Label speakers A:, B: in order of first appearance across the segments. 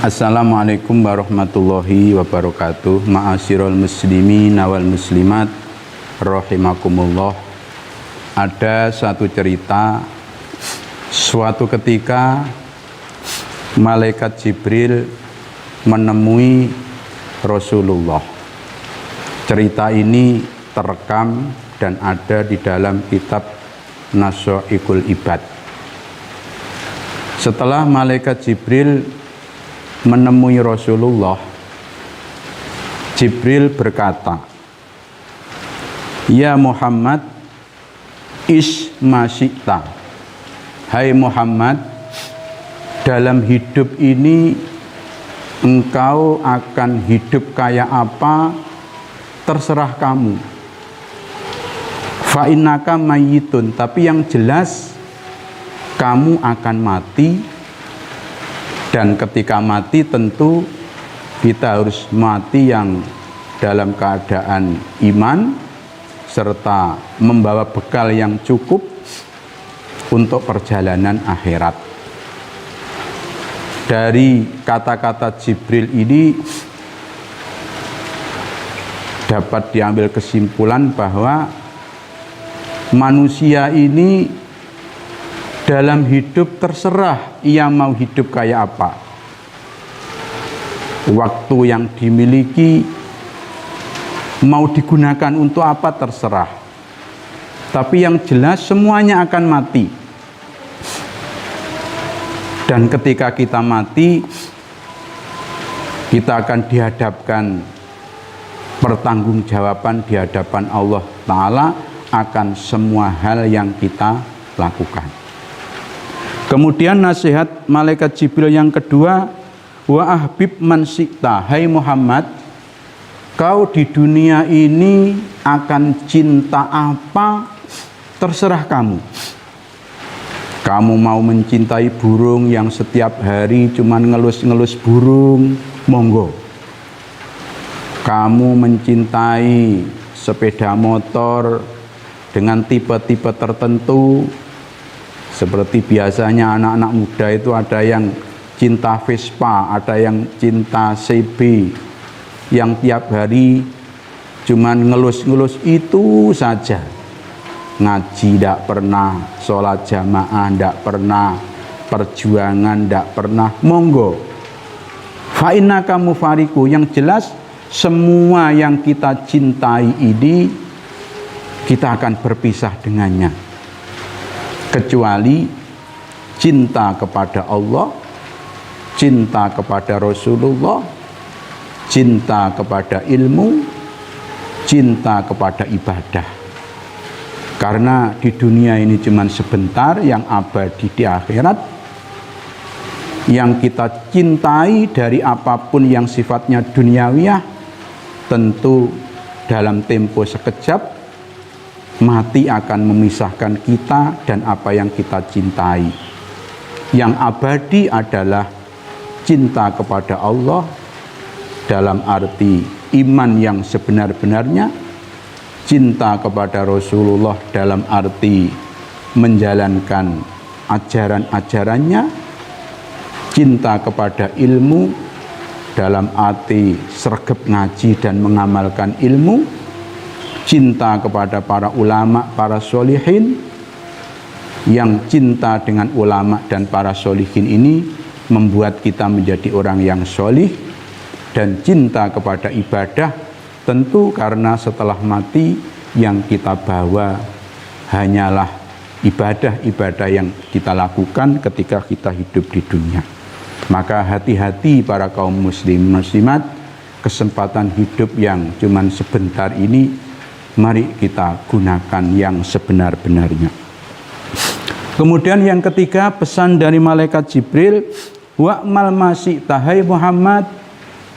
A: Assalamualaikum warahmatullahi wabarakatuh. Ma'asyiral muslimin wal muslimat rahimakumullah. Ada satu cerita, suatu ketika malaikat Jibril menemui Rasulullah. Cerita ini terekam dan ada di dalam kitab Nasyaikul Ibad. Setelah malaikat Jibril menemui Rasulullah, Jibril berkata, "Ya Muhammad, ismasyikta." Hai Muhammad, dalam hidup ini engkau akan hidup kayak apa, terserah kamu. Fa innaka mayyitun, tapi yang jelas kamu akan mati. Dan ketika mati tentu kita harus mati yang dalam keadaan iman serta membawa bekal yang cukup untuk perjalanan akhirat. Dari kata-kata Jibril ini dapat diambil kesimpulan bahwa manusia ini dalam hidup terserah ia mau hidup kayak apa. Waktu yang dimiliki mau digunakan untuk apa terserah. Tapi yang jelas semuanya akan mati. Dan ketika kita mati, kita akan dihadapkan pertanggungjawaban di hadapan Allah Ta'ala akan semua hal yang kita lakukan. Kemudian nasihat malaikat Jibril yang kedua, wa ahbib man syi'ta. Hai Muhammad, kau di dunia ini akan cinta apa, terserah kamu. Kamu mau mencintai burung yang setiap hari cuman ngelus-ngelus burung, monggo. Kamu mencintai sepeda motor dengan tipe-tipe tertentu, seperti biasanya anak-anak muda itu ada yang cinta Vespa, ada yang cinta CB, yang tiap hari cuman ngelus-ngelus itu saja. Ngaji tidak pernah, sholat jamaah tidak pernah, perjuangan tidak pernah, monggo. Fa innaka mufariqu, yang jelas semua yang kita cintai ini kita akan berpisah dengannya. Kecuali cinta kepada Allah, cinta kepada Rasulullah, cinta kepada ilmu, cinta kepada ibadah. Karena di dunia ini cuma sebentar, yang abadi di akhirat. Yang kita cintai dari apapun yang sifatnya duniawiyah, tentu dalam tempo sekejap mati akan memisahkan kita dan apa yang kita cintai. Yang abadi adalah cinta kepada Allah dalam arti iman yang sebenar-benarnya, cinta kepada Rasulullah dalam arti menjalankan ajaran-ajarannya, cinta kepada ilmu dalam arti sregep ngaji dan mengamalkan ilmu, cinta kepada para ulama, para sholihin. Yang cinta dengan ulama dan para sholihin ini membuat kita menjadi orang yang sholih. Dan cinta kepada ibadah tentu karena setelah mati yang kita bawa hanyalah ibadah-ibadah yang kita lakukan ketika kita hidup di dunia. Maka hati-hati para kaum muslim muslimat, kesempatan hidup yang cuman sebentar ini mari kita gunakan yang sebenar-benarnya. Kemudian yang ketiga, pesan dari malaikat Jibril, wa'mal masyi'ta. Hai Muhammad,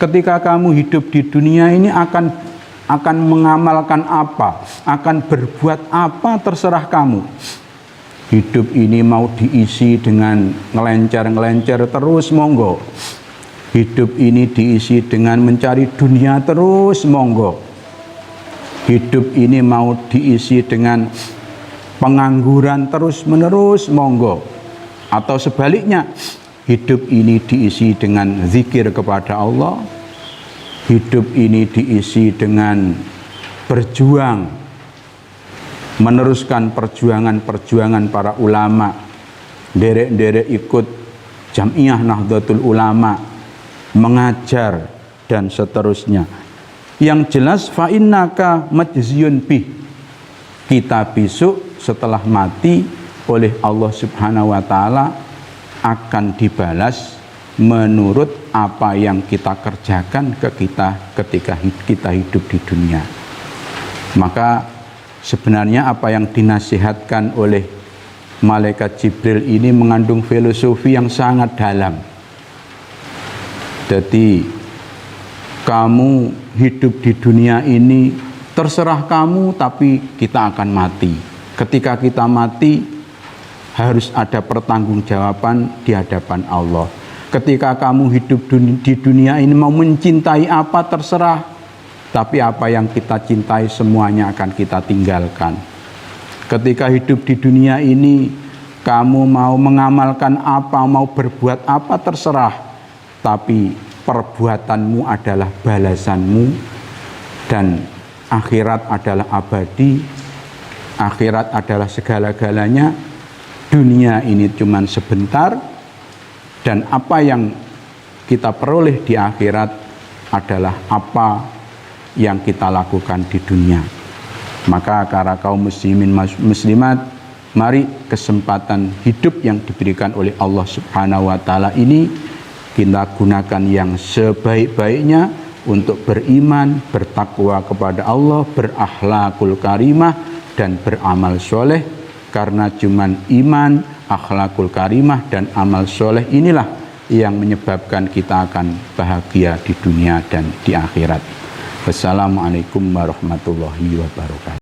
A: ketika kamu hidup di dunia ini akan mengamalkan apa, akan berbuat apa, terserah kamu. Hidup ini mau diisi dengan ngelencer-ngelencer terus, monggo. Hidup ini diisi dengan mencari dunia terus, monggo. Hidup ini mau diisi dengan pengangguran terus-menerus, monggo. Atau sebaliknya, hidup ini diisi dengan zikir kepada Allah, hidup ini diisi dengan berjuang, meneruskan perjuangan-perjuangan para ulama, derek-derek ikut Jam'iyah Nahdlatul Ulama, mengajar dan seterusnya. Yang jelas fa innaka majziyun bih, kita besok setelah mati oleh Allah Subhanahu wa taala akan dibalas menurut apa yang kita kerjakan ke kita ketika kita hidup di dunia. Maka sebenarnya apa yang dinasihatkan oleh malaikat Jibril ini mengandung filosofi yang sangat dalam. Jadi kamu hidup di dunia ini terserah kamu, tapi kita akan mati. Ketika kita mati harus ada pertanggungjawaban di hadapan Allah. Ketika kamu hidup di dunia ini mau mencintai apa terserah, tapi apa yang kita cintai semuanya akan kita tinggalkan. Ketika hidup di dunia ini kamu mau mengamalkan apa, mau berbuat apa terserah, tapi perbuatanmu adalah balasanmu, dan akhirat adalah abadi, akhirat adalah segala-galanya. Dunia ini cuma sebentar, dan apa yang kita peroleh di akhirat adalah apa yang kita lakukan di dunia. Maka para kaum muslimin muslimat, mari kesempatan hidup yang diberikan oleh Allah Subhanahu wa taala ini kita gunakan yang sebaik-baiknya untuk beriman, bertakwa kepada Allah, berakhlakul karimah dan beramal soleh. Karena cuman iman, akhlakul karimah dan amal soleh inilah yang menyebabkan kita akan bahagia di dunia dan di akhirat. Wassalamualaikum warahmatullahi wabarakatuh.